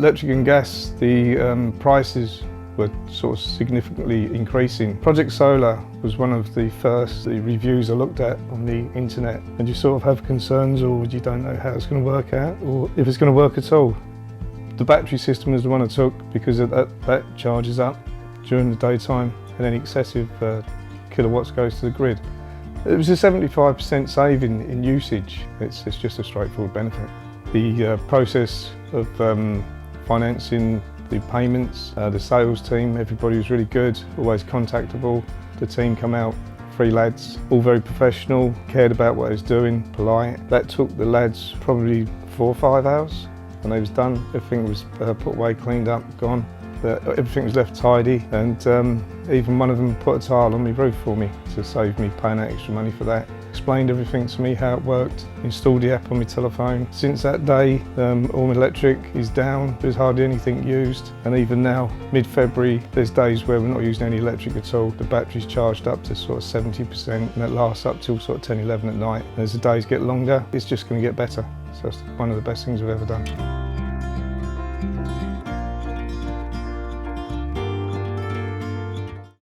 Electric and gas, the prices were sort of significantly increasing. Project Solar was one of the first reviews I looked at on the internet, and you sort of have concerns, or you don't know how it's going to work out or if it's going to work at all. The battery system is the one I took because that charges up during the daytime and any excessive kilowatts goes to the grid. It was a 75% saving in usage. It's just a straightforward benefit. The process of financing, the payments, the sales team, everybody was really good, always contactable. The team come out, 3 lads, all very professional, cared about what I was doing, polite. That took the lads probably 4 or 5 hours. When they was done, everything was put away, cleaned up, gone. Everything was left tidy, and even one of them put a tile on my roof for me to save me paying that extra money for that. Explained everything to me, how it worked, installed the app on my telephone. Since that day, all my electric is down, there's hardly anything used, and even now, mid-February, there's days where we're not using any electric at all. The battery's charged up to sort of 70%, and it lasts up till sort of 10, 11 at night. As the days get longer, it's just going to get better. So it's one of the best things I've ever done.